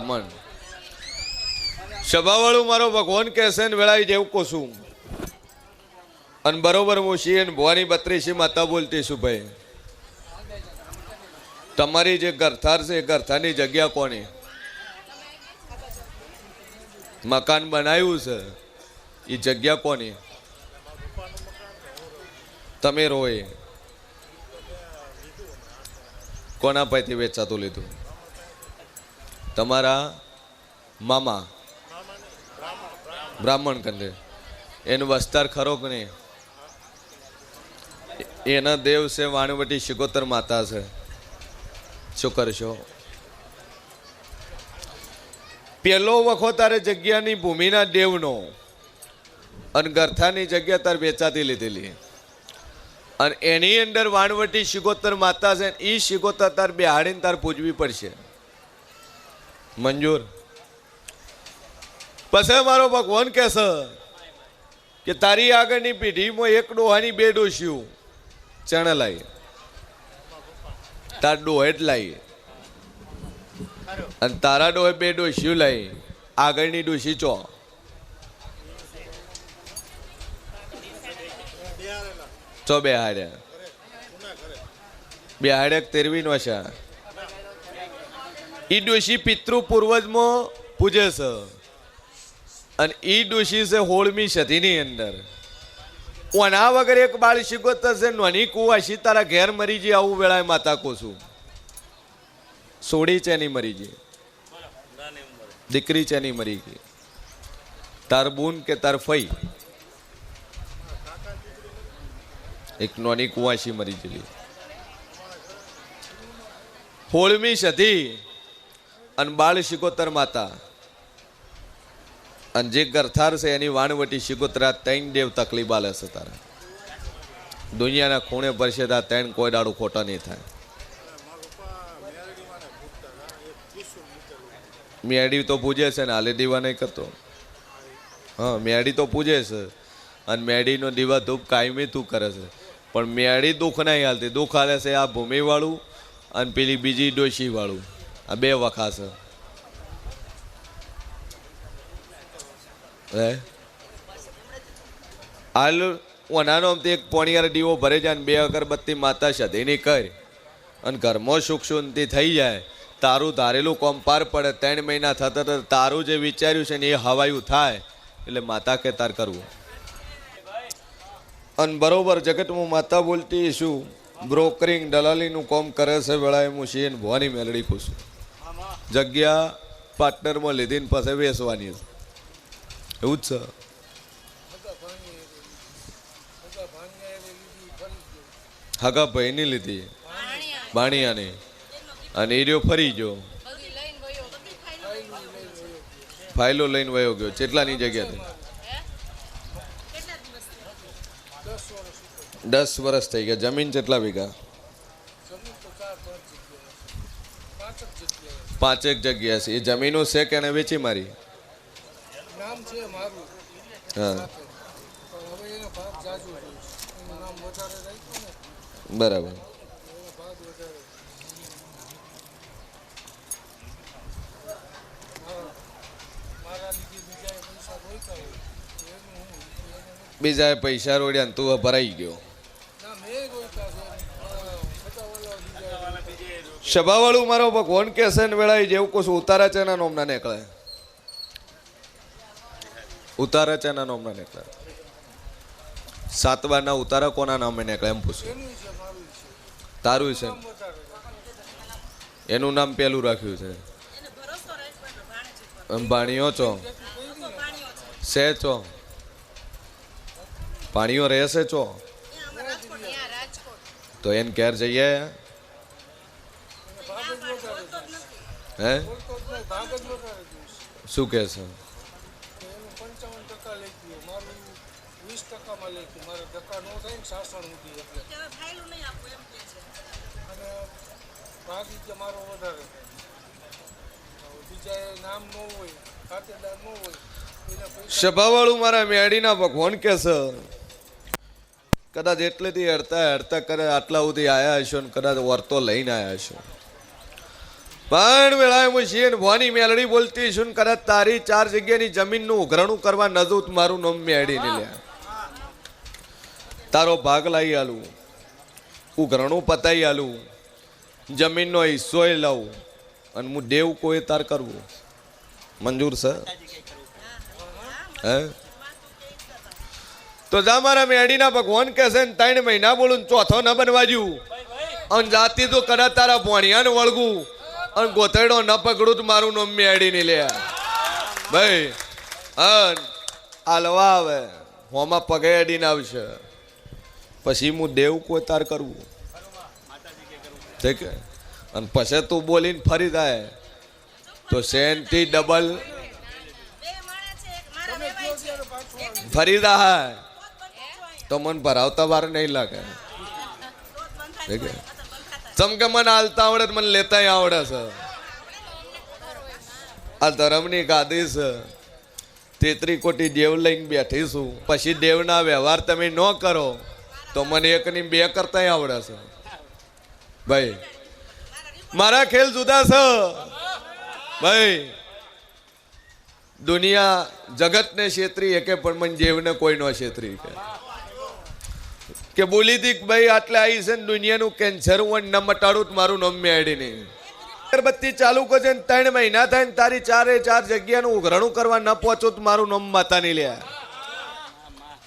બ્રાહ્મણ સભાવાળું મારો ભગવાન કહેશે ને વેળાઈ જેવું કોશું અને બરોબર હું શી અને ભવાની 32 માતા બોલતી છું ભાઈ તમારી જે ગરથાર છે એ ગરથાની જગ્યા કોની મકાન બનાવ્યું છે એ જગ્યા કોની તમે રોય કોના પાસેથી વેચાતું લીધું તમારા મામા બ્રાહ્મણ કંદે એનું વસ્તાર ખરો કે નહીં એના દેવ છે વાણવટી શિકોતર માતા છે શું કરશો પેલો વખો તારે જગ્યાની ભૂમિના દેવનો અને ગરથાની જગ્યા તાર વેચાતી લીધેલી અને એની અંદર વાણવટી શિકોતર માતા છે એ શિકોતર તાર બેહાડીને તાર પૂજવી પડશે મંજૂર પછી મારો ભગવાન કહેશે કે તારી આગળની પેઢીમાં એક ડોહાની 2 ડોશીઓ ચણ લાવી તાર ડોહે જ લાવી અને તારા ડોહે 2 ડોશીઓ લાવી આગળની ડોશી ચો બેહાડ્યા 13મી નો છે ઈ ડોશી પિતૃ પૂર્વજમાં પૂજે છે અને ઈ ડોશી છે 16મી સદીની અંદર ઓના વગર એક બાળ શિકોતર છે નોની કુવાસી તારા ઘેર મરી જઈ આવું વેળાએ માતા કોશું સોડી ચેની મરી ગઈ દીકરી ચેની મરી ગઈ તાર બૂન કે તાર ફઈ એક નોની કુવાસી મરી ગયેલી 16મી સદી અને બાળ શિકોતર માતા અને જે ગરથાર છે એની વાણવટી શિકોતરા 3 દેવ તકલીફ આલે છે તારા દુનિયાના ખૂણે પરશે તા 3 કોઈ દાડું ખોટા નહીં થાય મેડી તો પૂજે છે ને હાલે દીવા નહીં કરતો હા મેડી તો પૂજે છે અને મેડીનો દીવા ધૂપ કાયમી તું કરે છે પણ મેડી દુઃખ નહીં હાલતી દુઃખ હાલે છે આ ભૂમિવાળું અને પેલી બીજી ડોશીવાળું આ 2 વખા છે હાલ ઓનાનો એક પોણિયાર દીવો ભરે જાય 2 અગરબત્તી માતા સધીની કરી અને ઘરમાં સુખ શાંતિ થઈ જાય તારું ધારેલું કોમ પાર પડે 3 મહિના થતા તારું જે વિચાર્યું છે ને એ હવાયું થાય એટલે માતા કે તાર કરવું અને બરોબર જગતમાં માતા બોલતી શું બ્રોકરિંગ દલાલીનું કોમ કરે છે વેળાએ હું શિયન ભવાની મેલડી પૂછું જગ્યા પાર્ટનરમાં લીધીને પાસે વેચવાની છે એવું જ છે હગા ભાઈની લીધી ભાણિયાની અને એરિયો ફરી ગયો ફાઇલો લઈને વયો ગયો કેટલાની જગ્યાથી 10 વર્ષ થઈ ગયા જમીન કેટલા વીઘા 5 જગ્યા છે એ જમીનો છે કે એને વેચી મારી હા બરાબર બીજા પૈસા રોડ્યા તું ભરાઈ ગયો સભાવાળું મારો ભગવાન કે છે ને વેળાએ જેવું કશું ઉતારા ચેના નોમના નીકળે ઉતારા ચેના નોમના નીકળે સાતવાના ઉતારા કોના નામે નીકળે એમ પૂછ્યું તારું છે એનું નામ પેલું રાખ્યું છે ભાણીઓ છો સે છો પાણીઓ રહેશે છો તો એને ઘેર જઈએ હે શું કે છે સભાવાળું મારા મેડીના ભગવાન કે છે કદાચ એટલેથી હડતા હડતા કરે આટલા સુધી આવ્યા હશો ને કદાચ વર્તો લઈને આવ્યા હશો પણ વેળાએ હું છીએ ને ભવાની મેલડી બોલતી શું કરે તારી 4 જગ્યાની જમીનનું ઉઘરાણું કરવા નજુત મારું નામ મેળી ને લ્યા તારો ભાગ લાવી આલું ઉઘરાણું પતાઈ આલું જમીનનો હિસ્સો લઉં અને હું દેવ કોઈ તાર કરવું મંજૂર છે હે તો જા મારા મેડીના ભગવાન કે છે 3 મહિના બોલું ચોથો ન બનવાજુ અને જાતી તો કદાચ તારા ભોણિયાને વળગું અને ગોતેડો ન પકડું તો મારું નામ મેડી ને લે ભાઈ આલવા આવે હોમાં પગે અડીને આવશે પછી હું દેવ કોઈ તાર કરવું ઠીક અને પછી તું બોલીને ફરી જાય તો સેન્ટી ડબલ ફરી જાય તો મન ભરાવતા વાર નહીં લાગે ચમકે મને હાલતા આવડે મને લેતા આવડે છે આ ધર્મની ગાદી છે 33 કોટી દેવ લઈને બેઠી છું પછી દેવના વ્યવહાર તમે ન કરો તો મને 1 ની 2 કરતા આવડે છે ભાઈ મારા ખેલ જુદા છે ભાઈ દુનિયા જગતને છેતરી એકે પણ મને દેવને કોઈ નો છેતરી કે બોલી હતી ભાઈ આટલે આવી છે ને દુનિયાનું કેન્સર હું ન મટાડું મારું નામ મેળી નહીં અગરબત્તી ચાલુ કરજે 3 મહિના થાય ને તારી 4 જગ્યાનું ઉઘરાણું કરવા ન પહોંચો તો મારું નામ માતા નહીં લે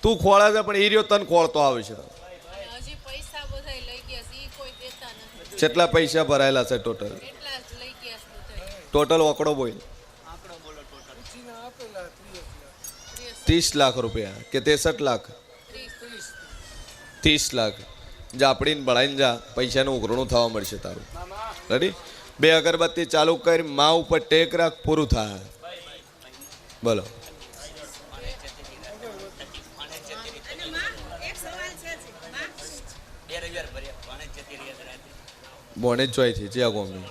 તું ખોળા છે પણ એ રહ્યો તને ખોળતો આવશે કેટલા પૈસા ભરાયેલા છે ટોટલ ઓકડો બોલ 30 લાખ રૂપિયા કે 63 લાખ 30 લાખ જાપડીને બળાઈને જા પૈસાનું ઉઘરણું થવા મળશે તારું રેડી 2 અગરબત્તી ચાલુ કરી મા ઉપર ટેક રાખ પૂરું થાય બોલો બોને જ જોઈ છે જ્યાં ગોમની